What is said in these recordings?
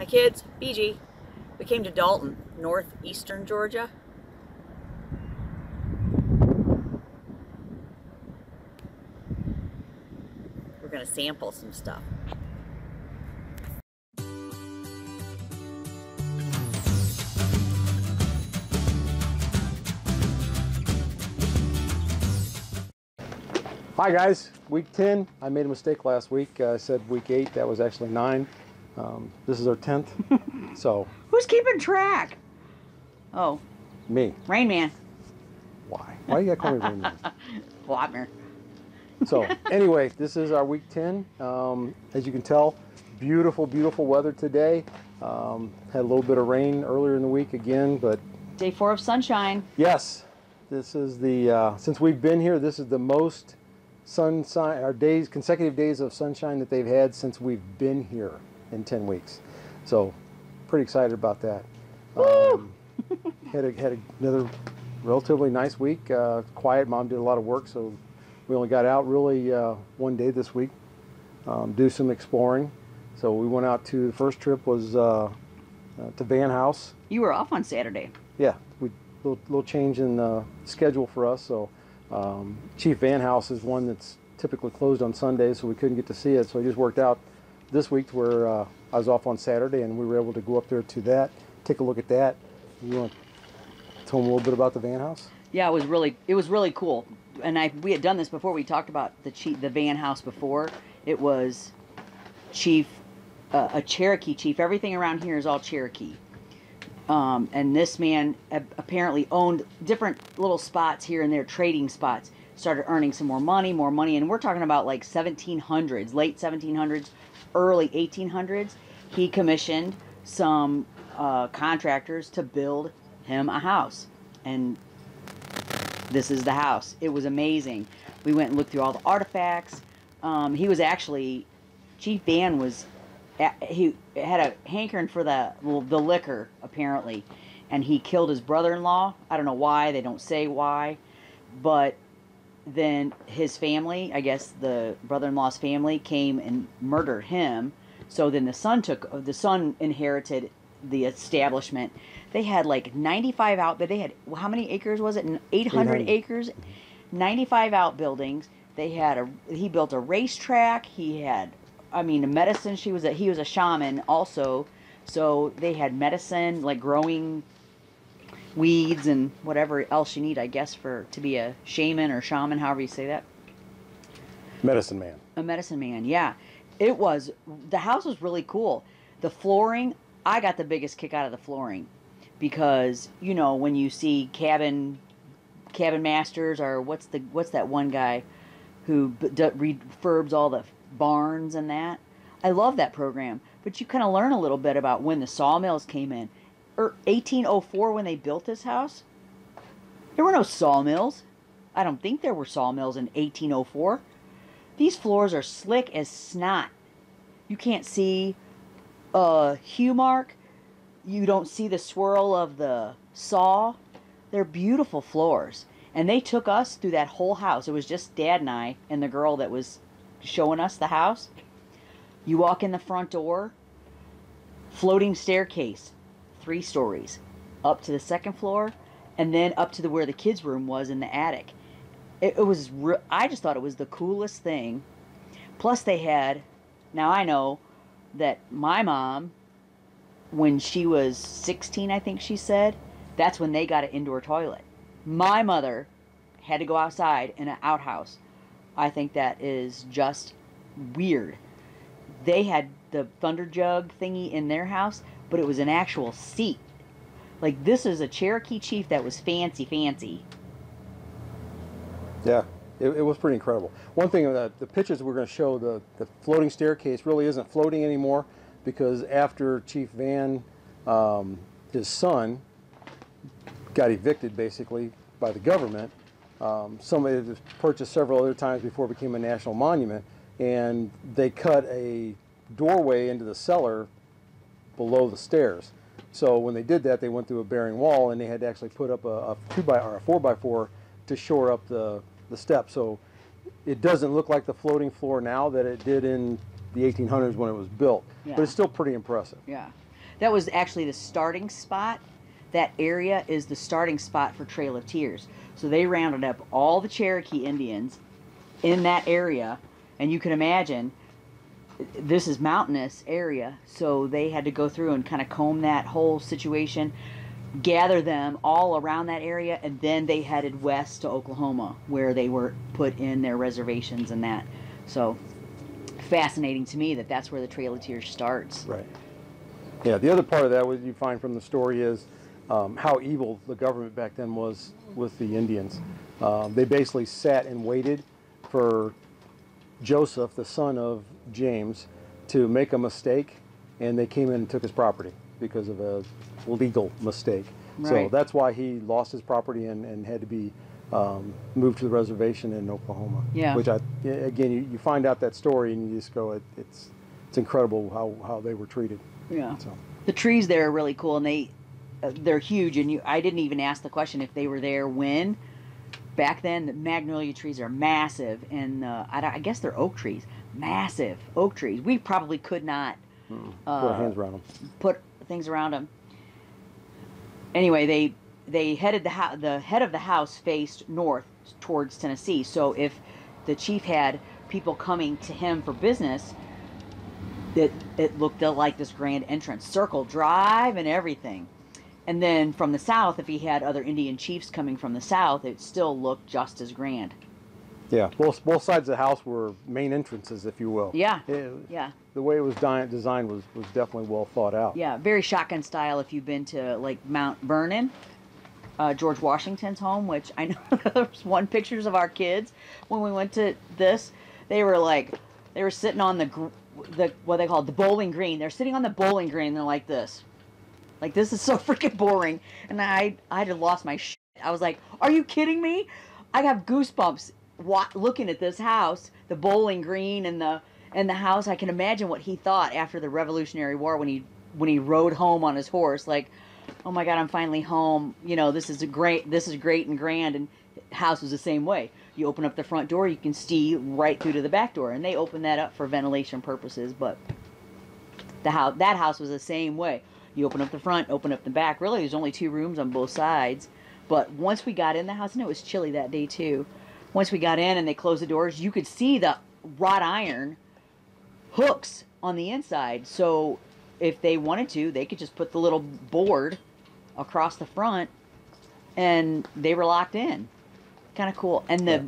kids, BG. We came to Dalton, northeastern Georgia. We're going to sample some stuff. Hi guys, week 10. I made a mistake last week. I said week 8, that was actually 9. This is our 10th. So who's keeping track? Oh, me. Rain Man. Why? Why you gotta call me Rain Man? Wapner. So anyway, this is our week 10. As you can tell, beautiful, beautiful weather today. Had a little bit of rain earlier in the week again, but Day 4 of sunshine. yes, this is the since we've been here, this is the most sunshine, our days, consecutive days of sunshine that they've had since we've been here in 10 weeks. So pretty excited about that. Had another relatively nice week. Quiet. Mom did a lot of work, so we only got out really one day this week. Do some exploring. So we went out to, the first trip was to Van House. You were off on Saturday. Yeah, we little change in the schedule for us. So Chief Van House is one that's typically closed on Sundays, so we couldn't get to see it. So it just worked out this week where I was off on Saturday, and we were able to go up there to that, take a look at that. You want to tell them a little bit about the Van House? Yeah, it was really cool. And we had done this before. We talked about the Van House before. It was Chief, a Cherokee chief. Everything around here is all Cherokee. And this man apparently owned different little spots here and there, trading spots. Started earning some more money, and we're talking about like 1700s, late 1700s, early 1800s. He commissioned some contractors to build him a house, and this is the house. It was amazing. We went and looked through all the artifacts. He was actually, Chief Van was, he had a hankering for the liquor, apparently, and he killed his brother-in-law. I don't know why. They don't say why. But then his family, I guess the brother-in-law's family, came and murdered him. So then the son inherited the establishment. They had like 95 they had, how many acres was it? 800 acres, 95 outbuildings. He built a racetrack. He had, I mean, a medicine. He was a shaman also. So they had medicine, like growing weeds and whatever else you need, I guess, to be a shaman or shaman, however you say that. Medicine man. A medicine man, yeah. The house was really cool. The flooring, I got the biggest kick out of the flooring because, you know, when you see cabin masters, or what's that one guy who refurbs all the barns and that. I love that program, but you kind of learn a little bit about when the sawmills came in. 1804 when they built this house, there were no sawmills. I don't think there were sawmills in 1804. These floors are slick as snot. You can't see a hew mark. You don't see the swirl of the saw. They're beautiful floors. And they took us through that whole house. It was just Dad and I and the girl that was showing us the house. You walk in the front door, floating staircase, 3 stories, up to the 2nd floor, and then up to where the kids' room was in the attic. I just thought it was the coolest thing. Plus they had, now I know that my mom, when she was 16, I think she said, that's when they got an indoor toilet. My mother had to go outside in an outhouse. I think that is just weird. They had the thunder jug thingy in their house, but it was an actual seat. Like, this is a Cherokee chief that was fancy. Yeah, it was pretty incredible. One thing, the pictures we're going to show, the floating staircase really isn't floating anymore because after Chief Van, his son, got evicted basically by the government, somebody had purchased several other times before it became a national monument, and they cut a doorway into the cellar below the stairs. So when they did that, they went through a bearing wall, and they had to actually put up a 4x4 to shore up the steps. So it doesn't look like the floating floor now that it did in the 1800s when it was built, Yeah. but it's still pretty impressive. Yeah. That was actually the starting spot. That area is the starting spot for Trail of Tears. So they rounded up all the Cherokee Indians in that area, and you can imagine this is mountainous area, so they had to go through and kind of comb that whole situation, gather them all around that area, and then they headed west to Oklahoma, where they were put in their reservations and that. So fascinating to me that that's where the Trail of Tears starts. Right. Yeah, the other part of that, what you find from the story, is how evil the government back then was with the Indians. They basically sat and waited for Joseph, the son of James, to make a mistake, and they came in and took his property because of a legal mistake. Right. So that's why he lost his property and had to be moved to the reservation in Oklahoma. Yeah. Which, again, you find out that story and you just go, it's incredible how they were treated. Yeah. So. The trees there are really cool, and they're huge. And I didn't even ask the question if they were there when. Back then, the magnolia trees are massive, and I guess they're oak trees. Massive oak trees. We probably could not put our hands around them. Put things around them. Anyway, they headed the head of the house faced north towards Tennessee. So if the chief had people coming to him for business, it looked like this grand entrance, circle drive and everything. And then from the south, if he had other Indian chiefs coming from the south, it still looked just as grand. Yeah, both sides of the house were main entrances, if you will. Yeah, yeah. The way it was designed was definitely well thought out. Yeah, very shotgun style if you've been to like Mount Vernon, George Washington's home, which I know there's one pictures of our kids when we went to this. They were sitting on the what they call the bowling green. They're sitting on the bowling green. They're like this. Like, this is so freaking boring. And I had lost my shit. I was like, are you kidding me? I have goosebumps looking at this house, the bowling green and the house. I can imagine what he thought after the Revolutionary War when he rode home on his horse. Like, oh my God, I'm finally home. You know, this is great and grand. And the house was the same way. You open up the front door, you can see right through to the back door. And they opened that up for ventilation purposes. But that house was the same way. You open up the front, open up the back. Really, there's only 2 rooms on both sides. But once we got in the house, and it was chilly that day too, once we got in and they closed the doors, you could see the wrought iron hooks on the inside. So if they wanted to, they could just put the little board across the front and they were locked in. Kind of cool. And the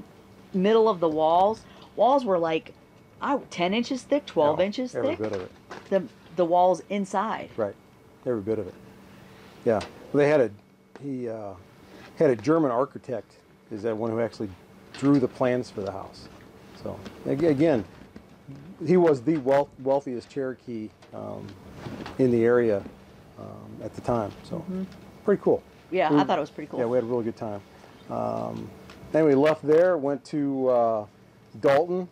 middle of the walls were like 10 inches thick, 12 inches thick. Every bit of it. The walls inside. Right. Every bit of it. Yeah. Well, he had a German architect, is that one who actually drew the plans for the house. So again, he was the wealthiest Cherokee in the area at the time. So pretty cool. Yeah, I thought it was pretty cool. Yeah, we had a really good time. Then we left there, went to Dalton.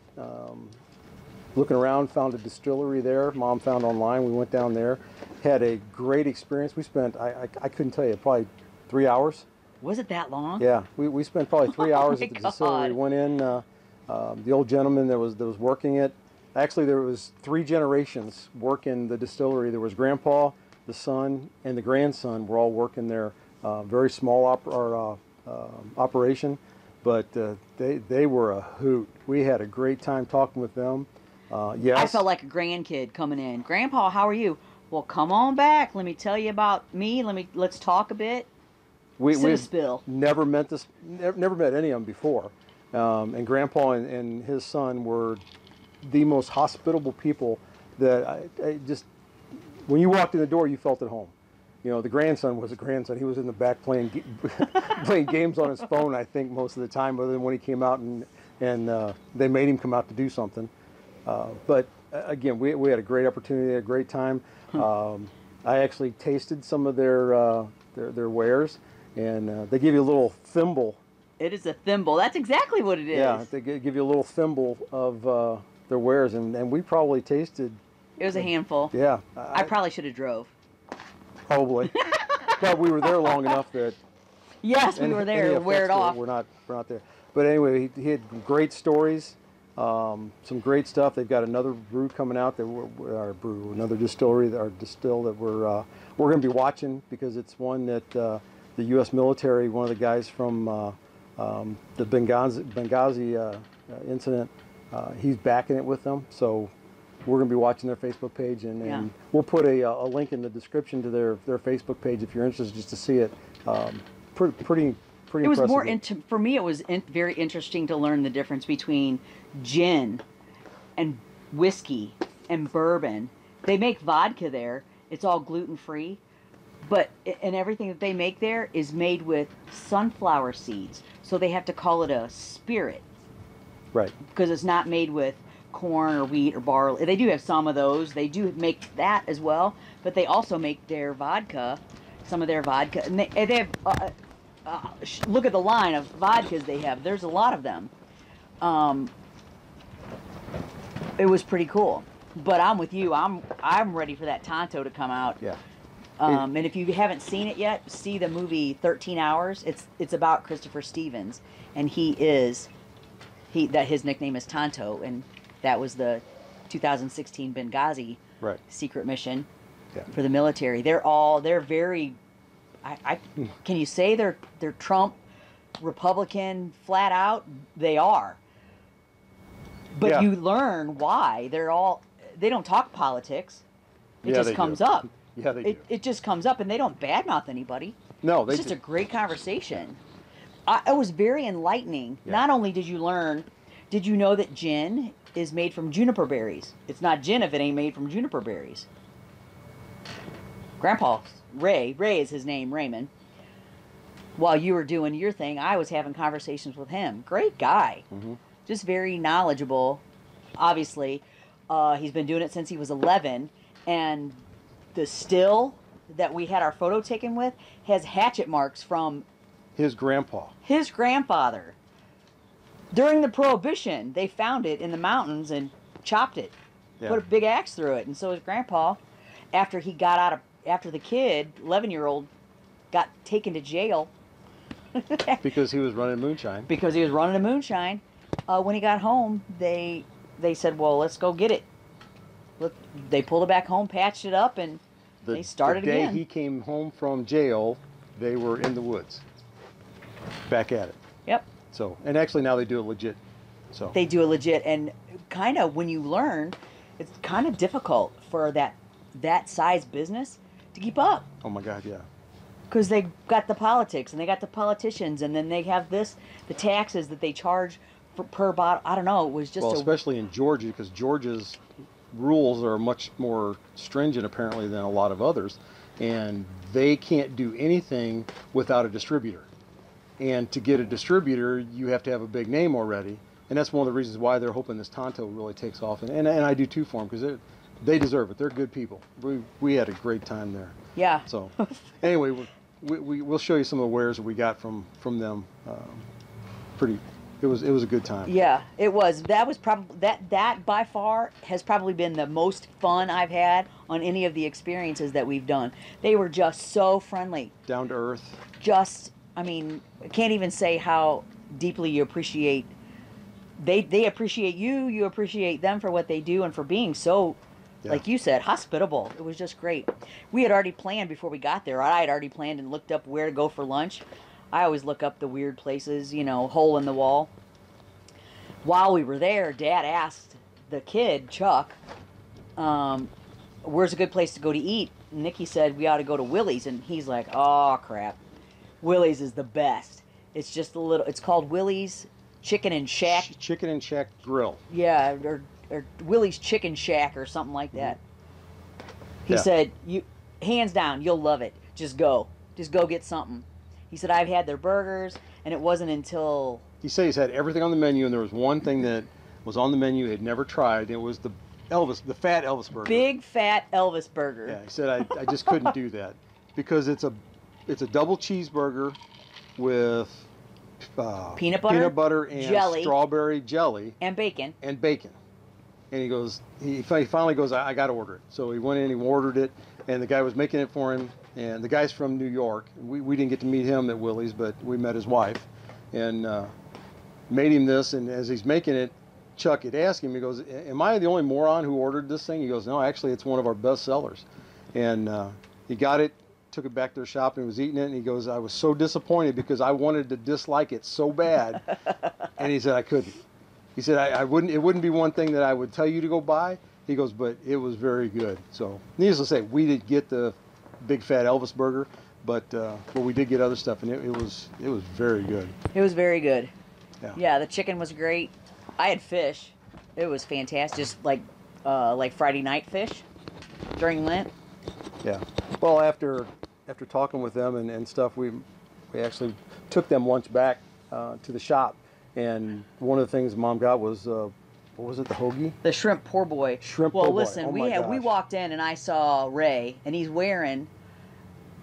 Looking around, found a distillery there. Mom found online. We went down there, had a great experience. We spent, I couldn't tell you, probably 3 hours. Was it that long? Yeah, we spent probably 3 hours my at the distillery. Went in, the old gentleman that was working it. Actually, there was 3 generations working the distillery. There was Grandpa, the son, and the grandson were all working there. Very small operation, but they were a hoot. We had a great time talking with them. Yes. I felt like a grandkid coming in. Grandpa, how are you? Well, come on back. Let me tell you about me. Let's talk a bit. We spill. Never met any of them before, and Grandpa and his son were the most hospitable people that I just. When you walked in the door, you felt at home. You know, the grandson was a grandson. He was in the back playing games on his phone, I think, most of the time, other than when he came out and they made him come out to do something. But again, we had a great opportunity, a great time. I actually tasted some of their wares, and they give you a little thimble. It is a thimble. That's exactly what it is. Yeah, they give you a little thimble of their wares, and we probably tasted. It was a handful. Yeah. I probably should have drove. Probably. But we were there long enough that. Yes, we were there to wear it off. We're not there. But anyway, he had great stories. Some great stuff. They've got another brew coming out that another distillery, our distill that we're going to be watching, because it's one that the U.S. military, one of the guys from the Benghazi incident, he's backing it with them. So we're going to be watching their Facebook page, and we'll put a link in the description to their Facebook page if you're interested, just to see it. Pretty it was impressive. more for me. It was very interesting to learn the difference between gin and whiskey and bourbon. They make vodka there. It's all gluten free, and everything that they make there is made with sunflower seeds. So they have to call it a spirit, right? Because it's not made with corn or wheat or barley. They do have some of those. They do make that as well, but they also make their vodka. Some of their vodka, and they have. Look at the line of vodkas they have. There's a lot of them. It was pretty cool. But I'm with you. I'm ready for that Tonto to come out. Yeah. And if you haven't seen it yet, see the movie 13 Hours. It's about Christopher Stevens, and his nickname is Tonto, and that was the 2016 Benghazi secret mission for the military. They're very. Can you say they're Trump Republican flat out? They are. But you learn why. They don't talk politics. It just comes up. Yeah, they do. It just comes up, and they don't badmouth anybody. No, it's just a great conversation. It was very enlightening. Yeah. Not only did you learn, did you know that gin is made from juniper berries? It's not gin if it ain't made from juniper berries. Grandpa Ray is his name, Raymond. While you were doing your thing, I was having conversations with him. Great guy. Mm-hmm. Just very knowledgeable. Obviously, he's been doing it since he was 11, and the still that we had our photo taken with has hatchet marks from his grandfather. During the Prohibition, they found it in the mountains and chopped it, put a big axe through it, and so his grandpa, after the kid, 11-year-old, got taken to jail. Because he was running moonshine. When he got home, they said, well, let's go get it. Look, they pulled it back home, patched it up, and they started again. The day he came home from jail, they were in the woods. Back at it. Yep. So, and actually now they do it legit. So they do it legit, and kind of when you learn, it's kind of difficult for that size business to keep up. Oh my God, yeah. Because they got the politics, and they got the politicians, and then they have the taxes that they charge per bottle. I don't know. It was just especially in Georgia, because Georgia's rules are much more stringent apparently than a lot of others, and they can't do anything without a distributor. And to get a distributor, you have to have a big name already, and that's one of the reasons why they're hoping this Tonto really takes off. And I do too for them, because they deserve it. They're good people. We had a great time there. Yeah. So anyway, we'll show you some of the wares that we got from them. It was a good time. Yeah, it was. That was probably that by far has probably been the most fun I've had on any of the experiences that we've done. They were just so friendly, down to earth. I can't even say how deeply you appreciate. They appreciate you. You appreciate them for what they do and for being so, like you said, hospitable. It was just great. We had already planned before we got there. I had already planned and looked up where to go for lunch. I always look up the weird places, hole in the wall. While we were there, Dad asked the kid, Chuck, where's a good place to go to eat? And Nikki said we ought to go to Willys, and he's like, oh, crap. Willys is the best. It's just it's called Willys Chicken and Shack. Chicken and Shack Grill. Yeah, or Willys Chicken Shack or something like that. He said, hands down, you'll love it. Just go get something. He said, I've had their burgers, and it wasn't until... He said he's had everything on the menu, and there was one thing that was on the menu he had never tried, and it was the fat Elvis burger. Big fat Elvis burger. Yeah, he said, I just couldn't do that, because it's a double cheeseburger with peanut butter and jelly, strawberry jelly. And bacon. And he goes, he finally goes, I got to order it. So he went in, he ordered it, and the guy was making it for him. And the guy's from New York. We didn't get to meet him at Willys, but we met his wife, and made him this. And as he's making it, Chuck had asked him, he goes, am I the only moron who ordered this thing? He goes, no, actually, it's one of our best sellers. And he got it, took it back to their shop, and was eating it. And he goes, I was so disappointed because I wanted to dislike it so bad. And he said, I couldn't. He said, I wouldn't. It wouldn't be one thing that I would tell you to go buy. He goes, but it was very good. So needless to say, we did get the big fat Elvis burger, but we did get other stuff, and it was very good. It was very good. Yeah. Yeah, the chicken was great. I had fish. It was fantastic, just like Friday night fish during Lent. Yeah. Well, after talking with them and stuff, we actually took them lunch back to the shop, and one of the things Mom got was what was it, the hoagie? The shrimp poor boy. Shrimp poor boy. Well, listen, Oh we walked in and I saw Ray, and he's wearing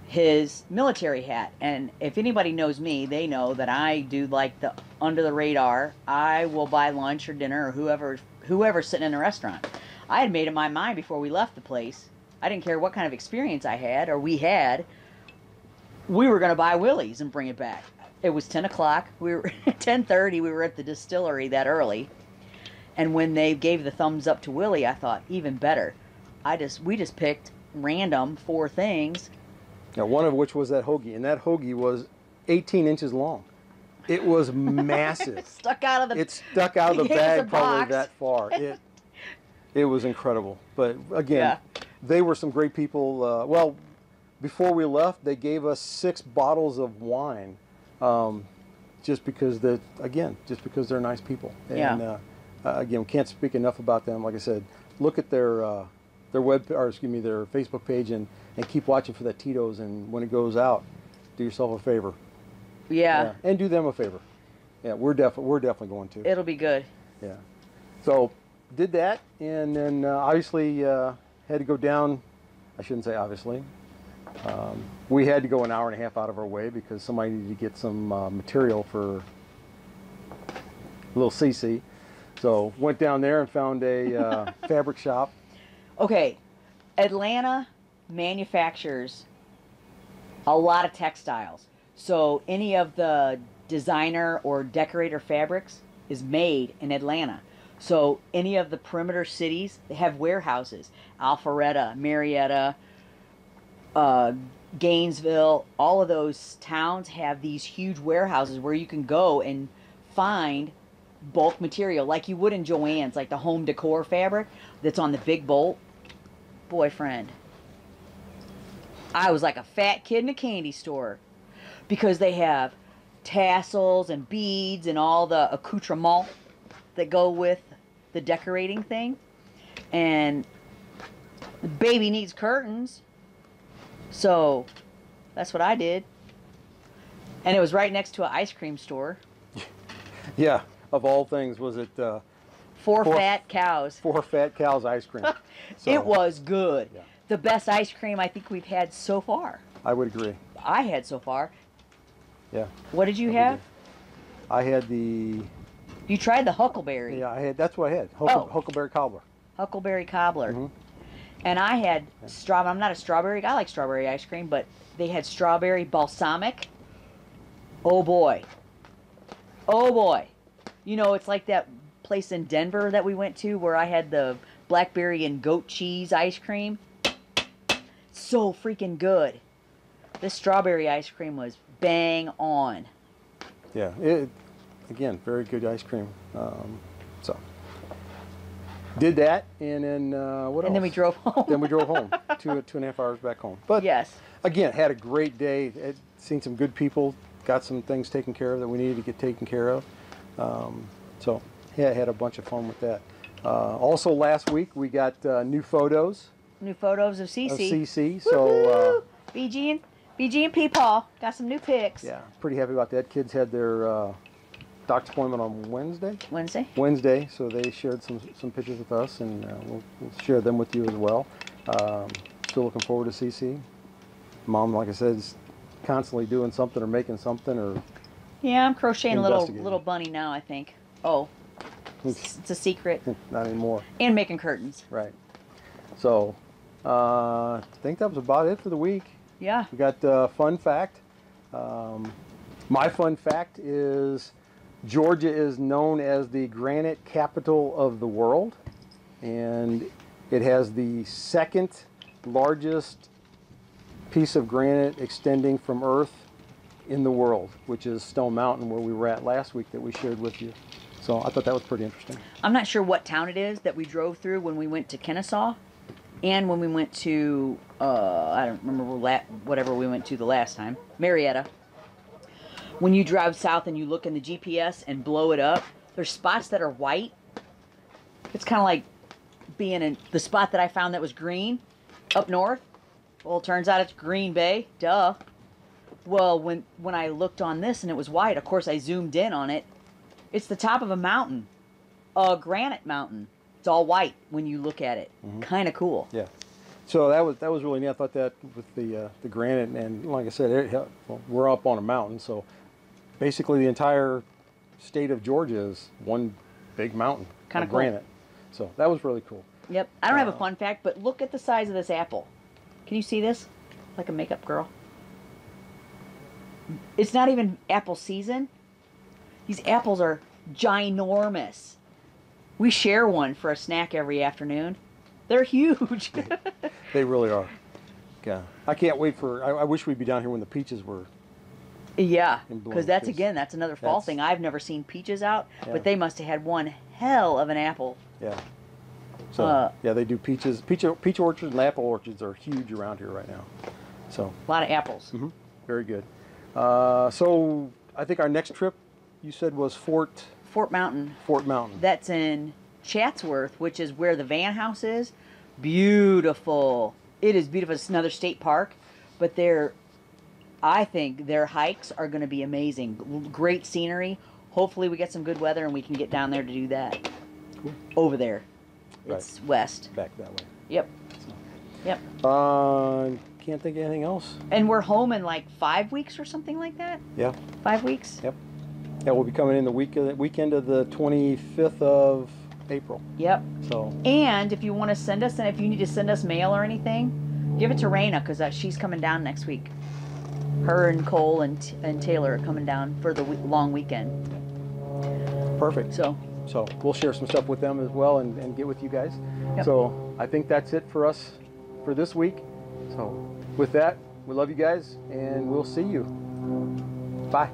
his military hat. And if anybody knows me, they know that I do like the under the radar. I will buy lunch or dinner or whoever's sitting in the restaurant. I had made up my mind before we left the place. I didn't care what kind of experience I had or we had. We were going to buy Willys and bring it back. It was 10 o'clock. We were 10:30. We were at the distillery that early. And when they gave the thumbs up to Willie, I thought, even better. We just picked random 4 things. Now, one of which was that hoagie, and that hoagie was 18 inches long. It was massive. It stuck out of the bag probably box. that far. It was incredible. But again, they were some great people. Well, before we left, they gave us 6 bottles of wine, just because they're nice people. And again, we can't speak enough about them. Like I said, look at their Facebook page and keep watching for that Tito's. And when it goes out, do yourself a favor. Yeah. And do them a favor. Yeah, we're definitely going to. It'll be good. Yeah. So did that, and then obviously had to go down. I shouldn't say obviously. We had to go an hour and a half out of our way because somebody needed to get some material for little CC. So went down there and found a fabric shop. Okay, Atlanta manufactures a lot of textiles. So any of the designer or decorator fabrics is made in Atlanta. So any of the perimeter cities, they have warehouses. Alpharetta, Marietta, Gainesville, all of those towns have these huge warehouses where you can go and find bulk material like you would in Joann's, like the home decor fabric that's on the big bolt. Boyfriend, I was like a fat kid in a candy store because they have tassels and beads and all the accoutrements that go with the decorating thing. And the baby needs curtains, so that's what I did. And it was right next to an ice cream store. Yeah, of all things, was it Four fat cows. 4 fat cows ice cream. So, it was good. Yeah. The best ice cream I think we've had so far. I would agree. I had so far. Yeah. What did you have? I had the... You tried the huckleberry. Yeah, that's what I had. Huckleberry cobbler. Huckleberry cobbler. Mm-hmm. And I had strawberry. I'm not a strawberry guy. I like strawberry ice cream, but they had strawberry balsamic. Oh boy. Oh boy. You know, it's like that place in Denver that we went to where I had the blackberry and goat cheese ice cream. So freaking good. This strawberry ice cream was bang on. Yeah, again, very good ice cream. So did that, and then what else? And then we drove home. Then we drove home, 2.5 hours back home. But yes, again, had a great day. Seen some good people. Got some things taken care of that we needed to get taken care of. So yeah, had a bunch of fun with that. Also, last week we got new photos. New photos of Cece. Of Cece. So BG and P-Paul got some new pics. Yeah, pretty happy about that. Kids had their doctor's appointment on Wednesday. Wednesday, so they shared some pictures with us, and we'll share them with you as well. Still looking forward to Cece. Mom, like I said, is constantly doing something or making something or... Yeah, I'm crocheting a little bunny now, I think. Oh, it's a secret. Not anymore. And making curtains. Right. So, I think that was about it for the week. Yeah. We got fun fact. My fun fact is Georgia is known as the granite capital of the world, and it has the second largest piece of granite extending from Earth in the world, which is Stone Mountain, where we were at last week that we shared with you. So I thought that was pretty interesting. I'm not sure what town it is that we drove through when we went to Kennesaw, and when we went to, I don't remember whatever we went to the last time, Marietta. When you drive south and you look in the GPS and blow it up, there's spots that are white. It's kind of like being in the spot that I found that was green up north. Well, it turns out it's Green Bay. Duh. Well, when I looked on this and it was white, of course I zoomed in on it. It's the top of a mountain, a granite mountain. It's all white when you look at it. Kind of cool. Yeah. So that was really neat. I thought that with the granite, and like I said, well, we're up on a mountain, so basically the entire state of Georgia is one big mountain of Cool. granite. So that was really cool. Yep. I don't have a fun fact, but look at the size of this apple. Can you see this? Like a makeup girl. It's not even apple season. These apples are ginormous. We share one for a snack every afternoon. They're huge. They really are. Yeah. I can't wait for, I wish we'd be down here when the peaches were. Yeah, in bloom, because that's another fall thing. I've never seen peaches out, but they must have had one hell of an apple. Yeah. So yeah, they do peaches. Peach orchards and apple orchards are huge around here right now. So a lot of apples. very good. So I think our next trip, you said, was Fort Mountain. Fort Mountain. That's in Chatsworth, which is where the Van House is. Beautiful. It is beautiful. It's another state park, but I think their hikes are going to be amazing. Great scenery. Hopefully we get some good weather and we can get down there to do that. Cool. Over there. Right. It's west. Back that way. Yep. So. Yep. Can't think of anything else. And we're home in like 5 weeks or something like that? Yeah. 5 weeks? Yep. Yeah, we'll be coming in the weekend of the 25th of April. Yep. So. And if you want to send us, and if you need to send us mail or anything, give it to Raina, because she's coming down next week. Her and Cole and Taylor are coming down for the long weekend. Perfect. So we'll share some stuff with them as well and get with you guys. Yep. So I think that's it for us for this week. So with that, we love you guys and we'll see you. Bye.